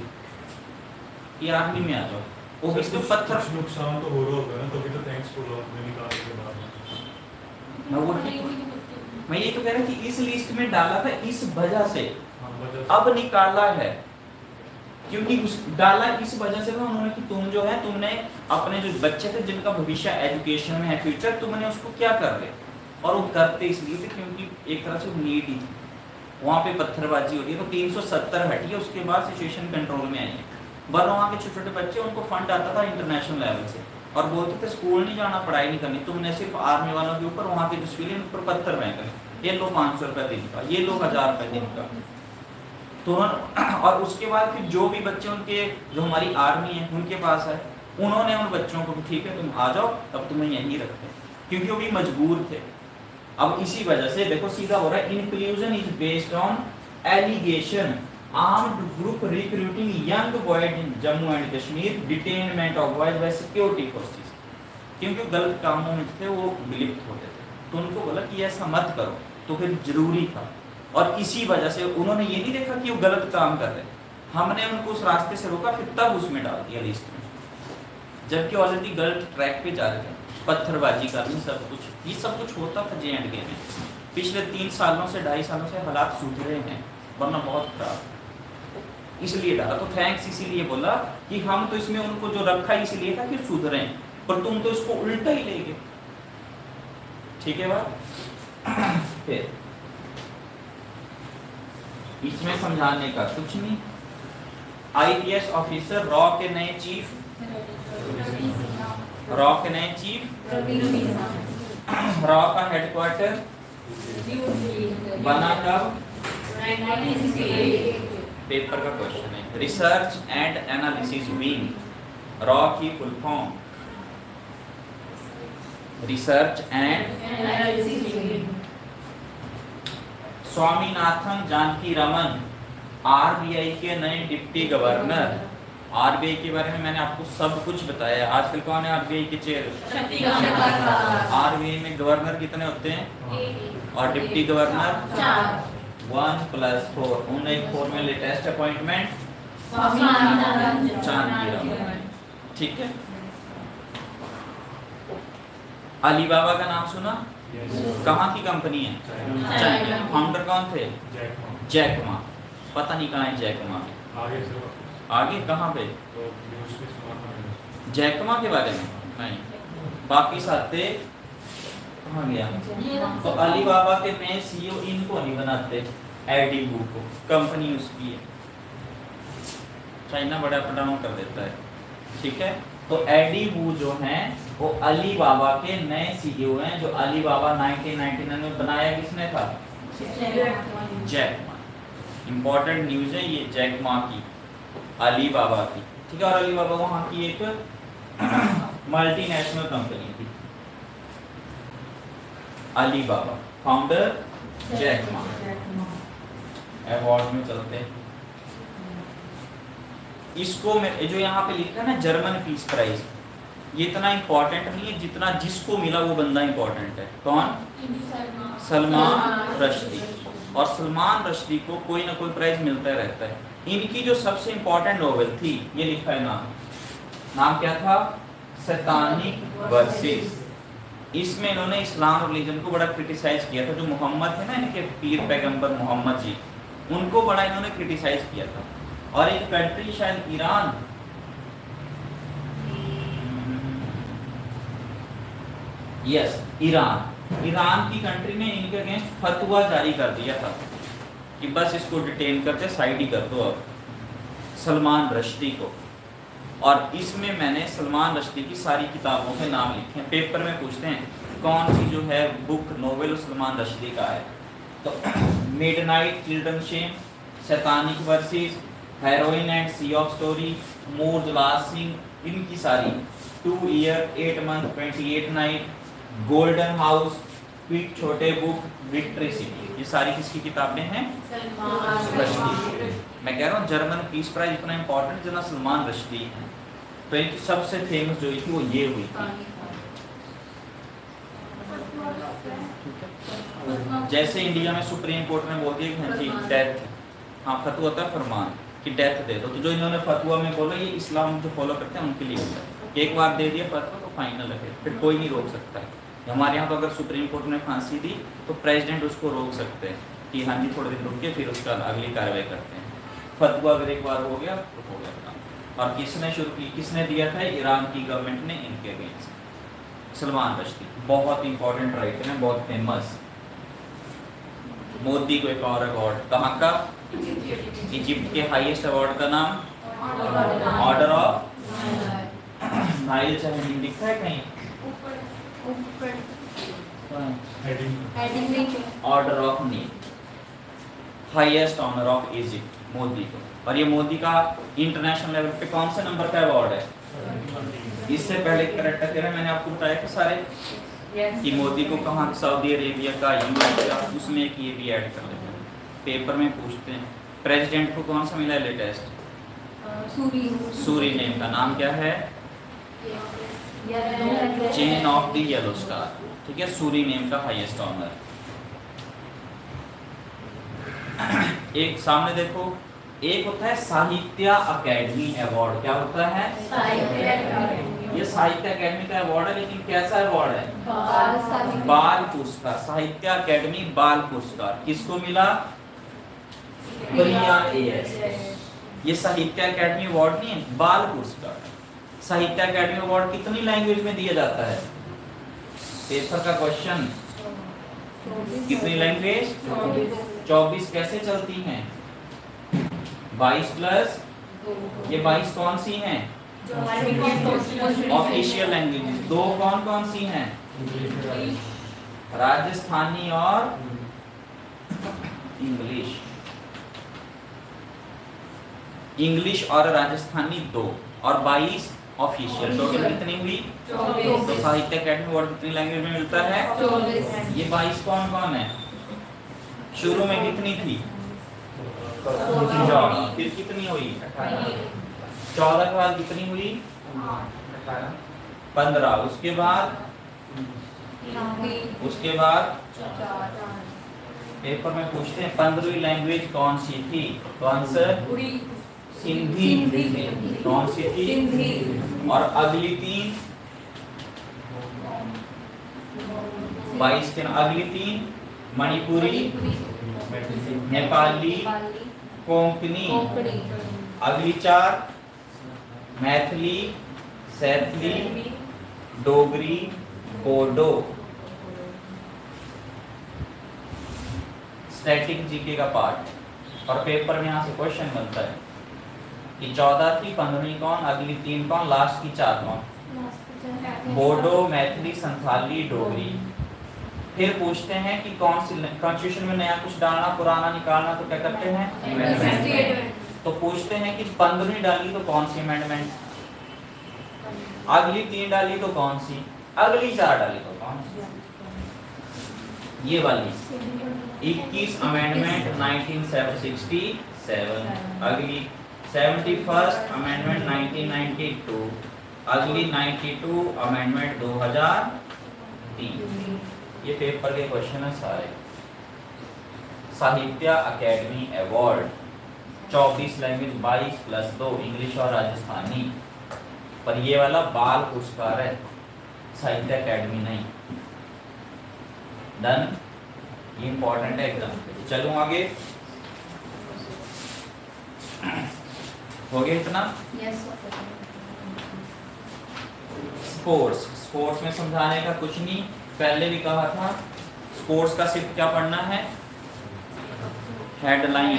ये आर्मी में आ जाओ। वो इसको पत्थर नुकसान तो हो रहा होगा ना, तभी तो थैंक्स बोला आपने निकालने के बाद। मैं ये तो कह रहा कि इस लिस्ट में डाला था इस वजह से, अब निकाला है क्योंकि उस डाला इस वजह से ना उन्होंने कि तुम जो है तुमने अपने जो बच्चे थे जिनका भविष्य एजुकेशन में है, फ्यूचर, तुमने उसको क्या कर रहे, और वो करते इसलिए थे क्योंकि एक तरह से नीड ही थी, वहाँ पे पत्थरबाजी होती है। तो 370 हटी है, उसके बाद सिचुएशन कंट्रोल में आई है। वरना वहाँ के छोटे छोटे बच्चे, उनको फंड आता था इंटरनेशनल लेवल से और बोलते थे स्कूल नहीं जाना, पढ़ाई नहीं करनी, तुमने सिर्फ आर्मी वालों के ऊपर, वहाँ के जो सिविलियन पर पत्थर फेंकने, ये लो 500 रुपये दिन का, ये लो 1000 रुपये दिन का। तो और उसके बाद फिर जो भी बच्चे उनके जो हमारी आर्मी है उनके पास है, उन्होंने उन बच्चों को ठीक है तुम आ जाओ, तब तुम्हें यहीं रखते, क्योंकि वो भी मजबूर थे। अब इसी वजह से देखो सीधा हो रहा है, inclusion is based on allegation armed group recruiting young boys in Jammu and Kashmir, detainment of boys by security forces, क्योंकि गलत कामों में थे वो विलिप्त होते थे, तो उनको बोला कि ऐसा मत करो, तो फिर जरूरी था। और इसी वजह से उन्होंने ये नहीं देखा कि वो गलत काम कर रहे, हमने उनको उस रास्ते से रोका, फिर तब उसमें डाल दिया लिस्ट में, जबकि ऑलरेडी गलत ट्रैक पे जा रहे थे, पत्थरबाजी करनी, सब कुछ ये सब कुछ होता था J&K में। पिछले 3 सालों से 2.5 सालों से हालात सुधरे हैं, वरना बहुत खराब, इसलिए डाला। तो थैंक्स इसीलिए बोला कि हम तो इसमें उनको जो रखा इसलिए था कि सुधरे, पर तुम तो इसको उल्टा ही ले गए, ठीक है बात। फिर इसमें समझाने का कुछ नहीं। IPS ऑफिसर रॉ के नए चीफ, रॉ के नए चीफ, रॉ का हेडक्वार्टर बना कब, पेपर का क्वेश्चन है। रिसर्च एंड एनालिसिस विंग, रॉ की full form, research and analysis wing. Swaminathan Janaki Raman RBI के नए डिप्टी गवर्नर। RBI के बारे में मैंने आपको सब कुछ बताया। आजकल कौन है RBI के चेयर, RBI में गवर्नर कितने होते हैं और डिप्टी गवर्नर 1 + 4, उन्हें 4 में लेटेस्ट अपॉइंटमेंट जानकी रमन, ठीक है। अलीबाबा का नाम सुना, कहाँ की कंपनी है, चाइना। फाउंडर कौन थे, जैक मा, पता नहीं कहाँ है जैक मा, आगे कहाँ पे, जैक मा के बारे में नहीं, बाकी साथे कहाँ गया। तो अलीबाबा के नए CEO इनको नहीं बनाते, एडी वू को, कंपनी उसकी है, चाइना बड़ा अप डाउन कर देता है, ठीक है। तो एडी वू जो हैं वो अलीबाबा के नए CEO हैं, जो अलीबाबा 1999 में बनाया किसने था, जैक मा। इंपॉर्टेंट न्यूज़ है ये जैक मा की, अलीबाबा की, ठीक है। और अलीबाबा वहाँ की एक मल्टीनेशनल कंपनी थी। Alibaba founder Jack Ma. Award में चलते हैं, इसको जो यहाँ पे लिखा है ना जर्मन पीस प्राइज, ये इतना इम्पोर्टेंट नहीं है जितना जिसको मिला वो बंदा इम्पोर्टेंट है। कौन? सलमान रश्दी। और सलमान रश्दी को कोई ना कोई प्राइज मिलता रहता है। इनकी जो सबसे इम्पोर्टेंट नॉवेल थी, ये लिखा है नाम क्या था? सैतानिक वर्सेस। इसमें इन्होंने इस्लाम रिलीजन को बड़ा क्रिटिसाइज किया था। जो मोहम्मद है ना, इनके पीर पैगंबर मोहम्मद जी, उनको बड़ा इन्होंने क्रिटिसाइज किया था। और एक कंट्री शायद ईरान, यस ईरान की कंट्री ने इनके अगेंस्ट फतवा जारी कर दिया था कि बस इसको डिटेन करके साइड ही कर दो अब, सलमान रश्दी को। और इसमें मैंने सलमान रश्दी की सारी किताबों के नाम लिखे हैं। पेपर में पूछते हैं कौन सी जो है बुक नोवेल सलमान रश्दी का है, तो midnight children shame, satanic verses, Haroun and sea of story, Moor's last scene, इनकी सारी 2 year 8 month 28 night, golden house, quick छोटे बुक, विक्ट्री सिटी, ये सारी किसकी किताबें हैं? रश्दी। मैं कह रहा हूँ जर्मन पीस प्राइज इतना इंपॉर्टेंट जितना सलमान रश्दी है। तो इनकी सबसे फेमस जो थी वो ये हुई थी। जैसे इंडिया में सुप्रीम कोर्ट ने बोल दिया कि डेथ, हाँ फतवा होता है फरमान कि डेथ दे दो, तो जो इन्होंने फतवा में बोला ये इस्लाम जो फॉलो करते हैं उनके लिए होता है। एक बार दे दिया फतवा तो फाइनल है, फिर कोई नहीं रोक सकता है। हमारे यहाँ तो अगर सुप्रीम कोर्ट ने फांसी दी तो प्रेसिडेंट उसको रोक सकते हैं कि हाँ जी थोड़े दिन रुक के फिर उसका अगली कार्रवाई करते हैं। फतवा अगर एक बार हो गया तो हो गया काम। और किसने शुरू की, किसने दिया था? ईरान की गवर्नमेंट ने इनके अगेंस्ट। सलमान रश्दी बहुत इंपॉर्टेंट राइटर हैं, बहुत फेमस। मोदी को एक और अवार्ड, कहाँ का? इजिप्ट के हाईएस्ट अवार्ड का नाम ऑर्डर ऑफ नाइल। चाहे लिखा है कहीं order of Nile, highest honour of Egypt Modi को। और ये मोदी का इंटरनेशनल लेवल पे कौन से नंबर का अवार्ड है? इससे पहले करंट अफेयर मैंने आपको बताया था सारे कि मोदी को कहाँ, सऊदी अरेबिया का, यूएस का, उसमें एक ये भी ऐड कर लेते हैं। पेपर में पूछते हैं प्रेसिडेंट को कौन सा मिला है लेटेस्ट? सूरी नेम का नाम क्या है? Chain of the yellow star, ठीक है, सूरी नेम का हाईएस्ट ऑनर। एक सामने देखो, एक होता है साहित्य अकेडमी अवार्ड। क्या होता है? ये साहित्य अकेडमी का अवार्ड है, लेकिन कैसा अवार्ड है? बाल पुरस्कार। साहित्य अकेडमी बाल पुरस्कार किसको मिला? प्रिया एएस। ये साहित्य अकेडमी अवार्ड नहीं है, बाल पुरस्कार। साहित्य अकेडमी अवार्ड कितनी लैंग्वेज में दिया जाता है? पेपर का क्वेश्चन, कितनी लैंग्वेज? 24। कैसे चलती हैं? 22 प्लस ये 22 कौन सी हैं? Official language. 2 कौन कौन सी हैं? राजस्थानी और इंग्लिश। इंग्लिश और राजस्थानी 2 और 22 ऑफिशियल। टोटल कितनी हुई? 24। तो साहित्य अकेडमी अवार्ड कितनी लैंग्वेज में मिलता है? 24। ये 22 कौन कौन है? शुरू में कितनी थी? 14। फिर कितनी हुई? 14 के बाद कितनी हुई? 15। उसके बाद पेपर में पूछते हैं 15वीं लैंग्वेज कौन सी थी? तो आंसर सिंधी। कौन सी थी? और अगली 3 22 के अगली 3 मणिपुरी, नेपाली, कोंकणी। अगली 4 मैथिली, सैथली, डोगरी, बोडो। स्टैटिक जीके का पार्ट। और पेपर में यहाँ से क्वेश्चन बनता है कि 14 थी, 15वीं कौन, अगली 3 कौन, लास्ट की 4 कौन? बोडो, मैथिली, संथाली, डोगरी। फिर पूछते हैं कि कौन सी कॉन्स्टिट्यूशन में नया कुछ डालना, पुराना निकालना, तो क्या करते हैं? तो पूछते हैं कि 15वीं डाली तो कौन सी अमेंडमेंट, अगली 3 डाली तो कौन सी, अगली 4 डाली तो कौन सी? ये वाली 21 अमेंडमेंट 1967, अगली 71st अमेंडमेंट 1992, अगली 92 अमेंडमेंट 2003। ये पेपर के क्वेश्चन है सारे। साहित्य academy award 24 language 22 plus 2 English और राजस्थानी, पर ये वाला बाल पुरस्कार है, साहित्य अकेडमी नहीं। डन, ये इंपॉर्टेंट है एग्जाम के लिए। चलूं आगे, हो गया इतना? यस। स्पोर्ट्स में समझाने का कुछ नहीं, पहले भी कहा था। स्पोर्ट्स का सिर्फ क्या पढ़ना है? हेडलाइन।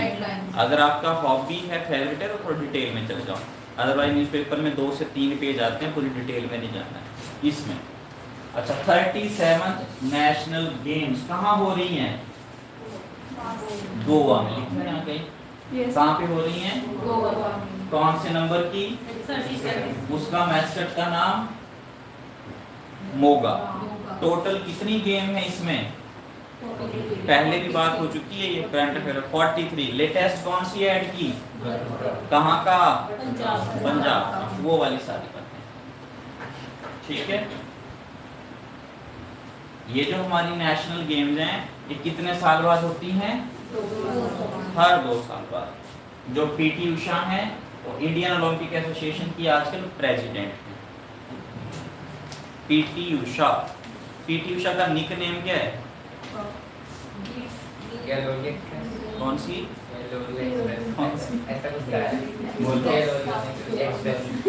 अगर आपका हॉबी है, फेवरेट है, तो थोड़ा डिटेल में चले जाओ, अदरवाइज न्यूज़पेपर में 2 से 3 पेज आते हैं, पूरी डिटेल में नहीं जाना है इसमें। अच्छा, 37th नेशनल गेम्स कहाँ हो रही हैं? गोवा में। लिखना है यहाँ कहीं, कहाँ पे हो रही हैं? गोवा। कौन से नंबर की? उसका मैस्कट का नाम मोगा। टोटल कितनी गेम है इसमें? पहले भी बात हो चुकी है, ये करंट अफेयर 43। लेटेस्ट कौन सी ऐड की? कहाँ का? पंजाब। वो वाली सारी करते हैं, ठीक है। ये जो हमारी नेशनल गेम्स हैं, ये कितने साल बाद होती हैं? हर 2 साल बाद। जो पीटी उषा है, वो इंडियन ओलंपिक एसोसिएशन की आजकल प्रेसिडेंट है। पीटी उषा। पीटी उषा का निक नेम क्या है? कौन सी?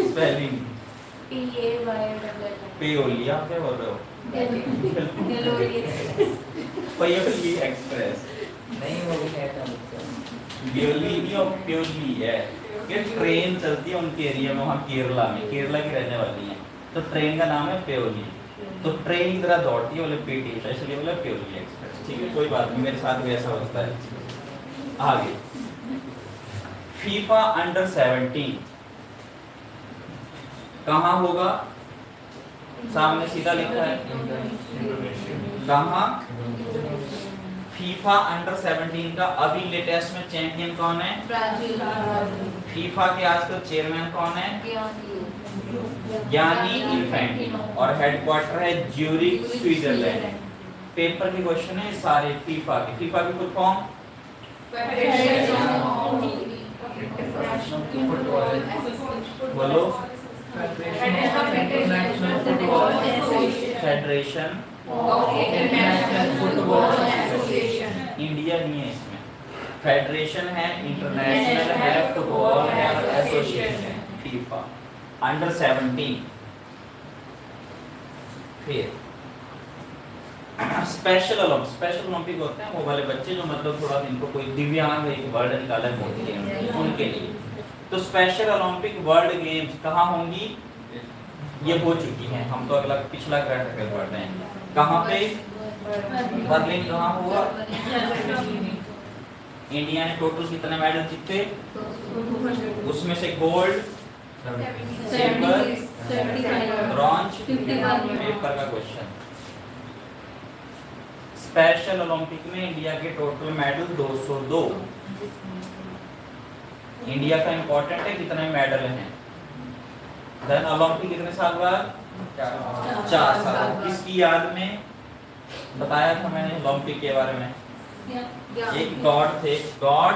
स्पेलिंग पेओलिया, क्या बोल रहे हो? पेओली एक्सप्रेस नहीं, वो भी है प्योली और प्योली है। ये ट्रेन चलती है उनके एरिया में, वहाँ केरला में, केरला की रहने वाली है, तो ट्रेन का नाम है प्योली। तो ट्रेन की तरह दौड़ती है, बोले पीटी उषा, इसलिए बोले प्योली एक्सप्रेस। ठीक है, कोई बात नहीं, मेरे साथ भी ऐसा होता है। आगे, फीफा अंडर 17 कहाँ होगा? सामने सीधा लिखा है, कहाँ? फीफा अंडर 17 का अभी लेटेस्ट में चैंपियन कौन है? फीफा के आजकल चेयरमैन कौन है? गियानी इन्फैंटिनो, और हेडक्वार्टर है ज्यूरिख, स्विट्जरलैंड। पेपर के क्वेश्चन है सारे फीफा के। फीफा की फुल फॉर्म? बोलो। फेडरेशन इंडिया नहीं है इसमें, फेडरेशन है, इंटरनेशनल है, फुटबॉल है, एसोसिएशन है। FIFA under 17। फिर स्पेशल ओलंपिक होते हैं, वो वाले बच्चे जो मतलब थोड़ा इनको कोई दिव्यांग एक वर्ड निकाला होती है उनके लिए। तो स्पेशल ओलंपिक वर्ल्ड गेम्स कहाँ होंगी? ये हो चुकी हैं, हम तो अगला पिछला करंट अफेयर पढ़ रहे हैं। कहाँ पे? बर्लिन। कहाँ हुआ? इंडिया ने टोटल कितने मेडल जीते? उसमें से गोल्ड, सिल्वर, ब्रॉन्ज। पेपर का क्वेश्चन। स्पेशल ओलंपिक में इंडिया के टोटल मेडल 202। इंडिया का इंपॉर्टेंट है, कितने मेडल हैं? देन ओलंपिक कितने साल बाद? 4 साल। किसकी याद में? बताया था मैंने ओलंपिक के बारे में। एक गॉड थे, गॉड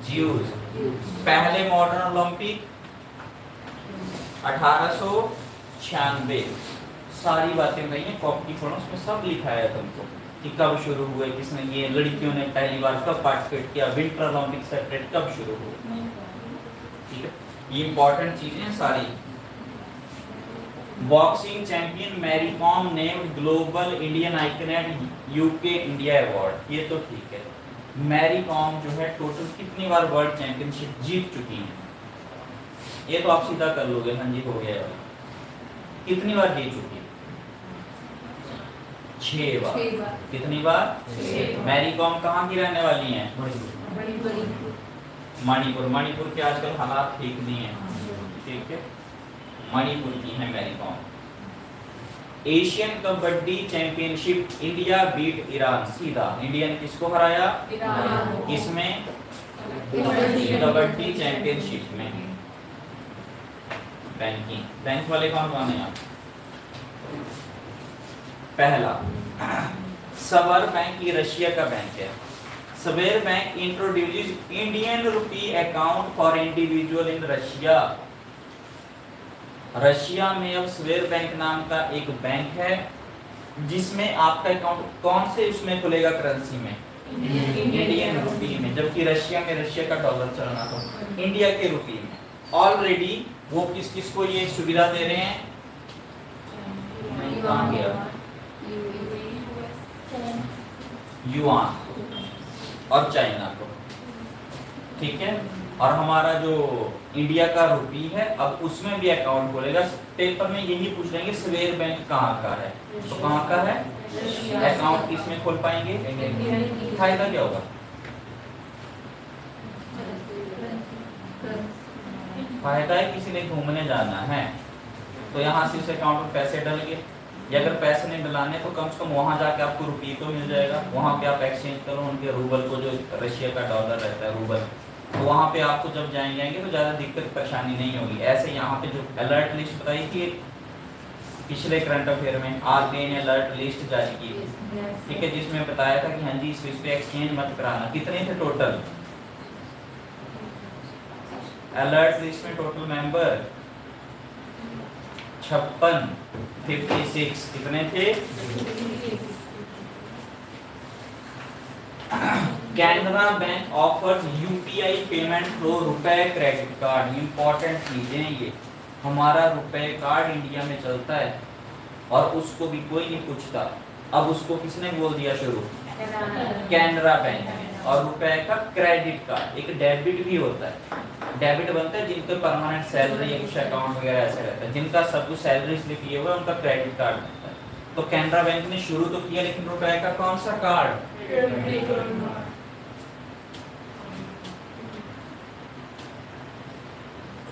ज्यूस। पहले मॉडर्न ओलंपिक 1896। सारी बातें बताई हैं, कॉपी खोलो, उसमें सब लिखा है तुमको कि कब शुरू हुए, किसने, ये लड़कियों ने पहली बार कब पार्टिसिपेट किया, विंटर ओलंपिक सेपरेट कब शुरू हुए। ठीक है, ये इंपॉर्टेंट चीजें हैं सारी। Boxing champion Mary Kom named global Indian icon at UK India award. ये तो ठीक है। मैरी कॉम जो है टोटल कितनी बार वर्ल्ड चैंपियनशिप जीत चुकी है? ये तो आप सीधा कर लोगे, हाँ जी हो गया। कितनी बार जीत चुकी है? 6 बार। कितनी बार? 6। मैरी कॉम कहाँ की रहने वाली हैं? मणिपुर। मणिपुर के आजकल हालात ठीक नहीं है, ठीक है, मणिपुर की है Mary Kom. Asian kabaddi championship India beat Iran. सीधा इंडिया ने किसको हराया? किसमें? कबड्डी चैंपियनशिप में। बैंकिंग, बैंक वाले कौन कौन है आप? पहला सवर बैंक, ये रशिया का बैंक है। सवेर bank introduce Indian rupee account for individual in Russia. Russia में अब सवेर बैंक नाम का एक बैंक है जिसमें आपका अकाउंट कौन से उसमें खुलेगा? करेंसी में, इंडियन रुपी में, जबकि रशिया में रशिया का डॉलर चलना था, इंडिया के रुपी में। ऑलरेडी वो किस किस को ये सुविधा दे रहे हैं? युआन और चाइना को, ठीक है। और हमारा जो इंडिया का रुपी है अब उसमें भी अकाउंट खोलेगा। पेपर में यही पूछ लेंगे सवेर बैंक कहाँ का है, तो कहाँ का है? अकाउंट किसमें खोल पाएंगे? फायदा क्या होगा? फायदा है किसी ने घूमने जाना है तो यहाँ से उस अकाउंट में पैसे डाल के, या अगर पैसे नहीं डलाने तो कम से कम वहाँ जाके आपको रुपये तो मिल जाएगा। वहाँ पे आप एक्सचेंज करो उनके रूबल को, जो रशिया का डॉलर रहता है रूबल, तो वहाँ पे आपको जब जाएंगे तो ज़्यादा दिक्कत परेशानी नहीं होगी। ऐसे यहाँ पे जो अलर्ट लिस्ट बताई थी पिछले करंट अफेयर में, आरबीआई ने अलर्ट लिस्ट जारी की, ठीक है, जिसमें बताया था कि हाँ जी इस पे एक्सचेंज मत कराना। कितने थे टोटल अलर्ट लिस्ट में? टोटल मेंबर 56 कितने थे? Canara bank offers UPI payment through रुपए क्रेडिट कार्ड। इंपॉर्टेंट चीजें ये, हमारा रुपए कार्ड इंडिया में चलता है और उसको भी कोई नहीं पूछता। अब उसको किसने बोल दिया शुरू? कैनरा बैंक ने। और रुपए का क्रेडिट कार्ड, एक डेबिट भी होता है। डेबिट बनता है जिनके परमानेंट सैलरी या कुछ अकाउंट वगैरह ऐसे रहता है, जिनका सब कुछ सैलरी स्लिप ये हुआ उनका क्रेडिट कार्ड बनता है। तो कैनरा बैंक ने शुरू तो किया, लेकिन रुपए का कौन सा कार्ड?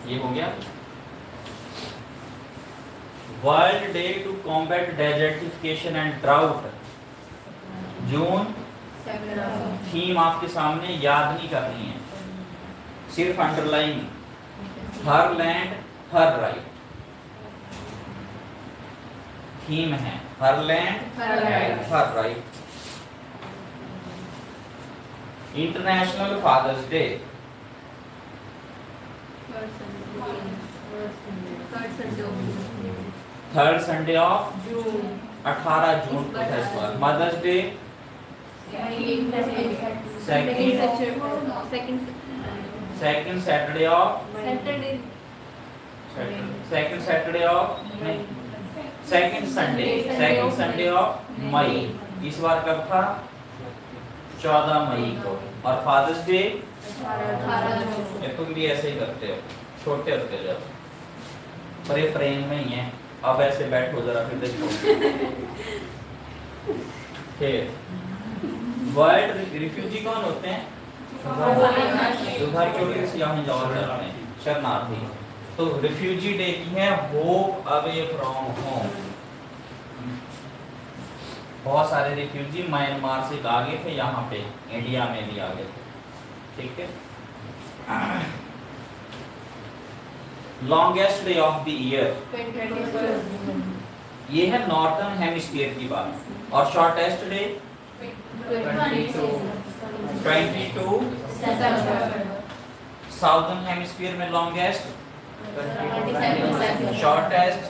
ये हो गया। World day to combat desertification and drought, June. Theme आपके सामने याद नहीं करनी है, सिर्फ underline, her land her right. Theme है her land her right. International father's day, third Sunday of June, 18 June को है इस बार। Mother's day second Saturday of second Sunday of May. इस बार कब था? 14 मई को। और फादर्स डे तुम भी ऐसे ही करते हो, छोटे होते जाओ, पर ये प्रेम में ही है। अब ऐसे बैठो जरा फिर देखो। वर्ल्ड रिफ्यूजी कौन होते हैं? उधार के यहाँ जाओ जाते हैं, शरणार्थी। तो रिफ्यूजी डे की है होप अवे फ्रॉम होम। बहुत सारे रिफ्यूजी म्यांमार से आ गए थे यहाँ पे, इंडिया में भी आ गए थे, ठीक है। Longest day of the year, ये है नॉर्थर्न हेमिस्फीयर की बात। और शॉर्टेस्ट डे 22 साउथर्न हेमिस्फीयर में longest, shortest,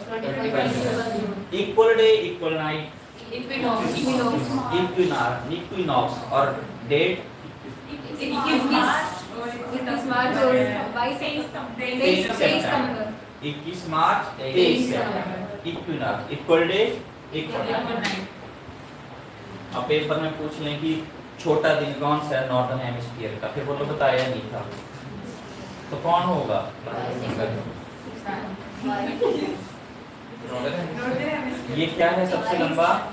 equal day, equal night, equinox. और डेट 21 मार्च 23 equinox, equal day, equal night. अब पेपर में पूछ लें कि छोटा दिन कौन सा है नॉर्थर्न हेमिस्फीयर का, फिर बोलो बताया नहीं था, तो कौन होगा? ये क्या है सबसे लंबा?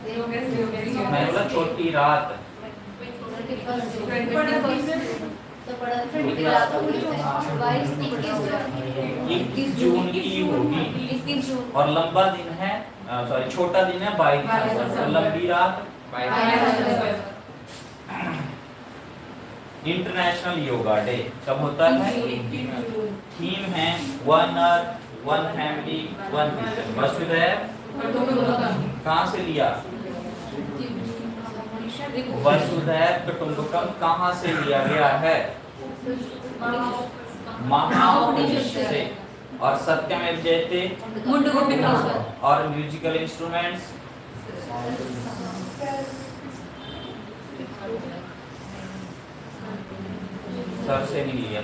मैं बोला छोटी रात। 21 जून की होगी। और लंबा दिन है, सॉरी छोटा दिन है 22 दिसंबर, लंबी रात 22। इंटरनेशनल योगा डे कब होता है? थीम है one earth one family one kitchen. वसुधैव कहाँ से लिया? वसुधैव कुटुंबकम कहाँ से लिया गया है? महाउपनिषद से। और सत्यमेव जयते और म्यूजिकल इंस्ट्रूमेंट्स सर से नहीं लिया।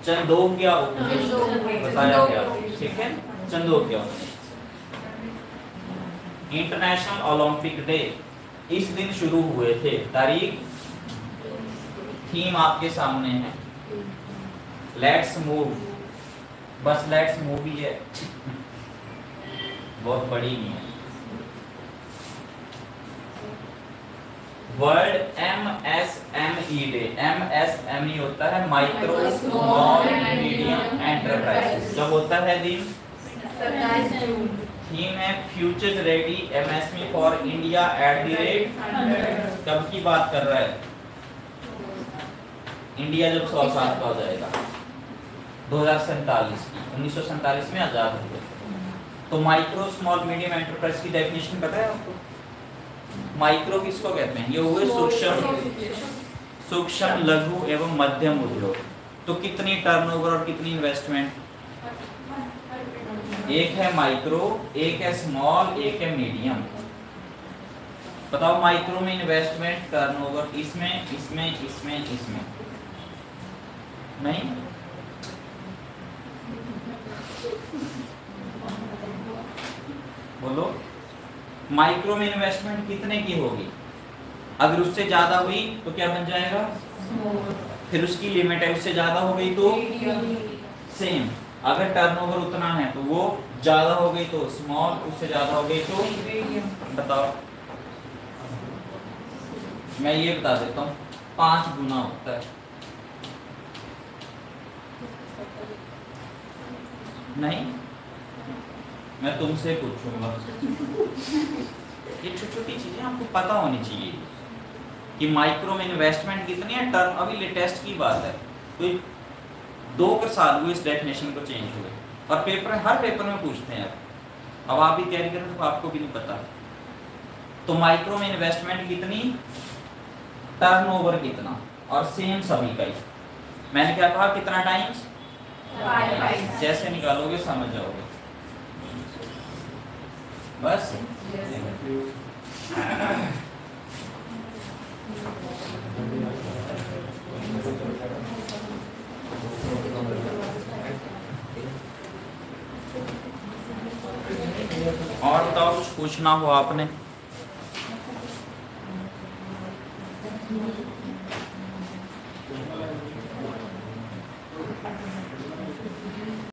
छंदोग्य उपनिषद बताया गया, ठीक है। छंदोग्य उपनिषद। इंटरनेशनल ओलंपिक डे इस दिन शुरू हुए थे। तारीख, थीम आपके सामने है, लेट्स मूव। बस लेट्स मूव ही है, बहुत बड़ी नहीं है। World MSME day. MSME होता है माइक्रो स्मॉल मीडियम एंटरप्राइजेस। जब होता है दिन 27 जून। थीम है future ready MSME for India at the rate. कब की बात कर रहा है? इंडिया जब 100 साल का हो जाएगा, 2047 की। 1947 में आजाद हुए। तो माइक्रो स्मॉल मीडियम एंटरप्राइज की डेफिनेशन पता है आपको? माइक्रो किसको कहते हैं? ये हुए सूक्ष्म लघु एवं मध्यम उद्योग। तो कितनी टर्नओवर और कितनी इन्वेस्टमेंट? एक है माइक्रो, एक है स्मॉल, एक है मीडियम। बताओ माइक्रो में इन्वेस्टमेंट, टर्नओवर इसमें इसमें इसमें इसमें नहीं। बोलो माइक्रो में इन्वेस्टमेंट कितने की होगी? अगर उससे ज्यादा हुई तो क्या बन जाएगा? फिर उसकी लिमिट है, उससे ज्यादा हो गई तो सेम। अगर टर्नओवर उतना है तो वो ज्यादा हो गई तो स्मॉल, उससे ज्यादा हो गई तो बताओ। मैं ये बता देता हूँ, 5 गुना होता है। नहीं, मैं तुमसे पूछूंगा। ये छोटी छोटी चीजें आपको पता होनी चाहिए कि माइक्रो में इन्वेस्टमेंट कितनी है, टर्न। अभी लेटेस्ट की बात है, तो 2 साल हुए इस डेफिनेशन को चेंज हुए, और पेपर हर पेपर में पूछते हैं। अब आप भी तैयारी करें तो आपको भी नहीं पता। तो माइक्रो में इन्वेस्टमेंट कितनी, टर्नओवर कितना, और सेम सभी का ही। मैंने क्या कहा, कितना टाइम्स? 5। जैसे निकालोगे समझ जाओगे बस। और बताओ, कुछ पूछना हो आपने?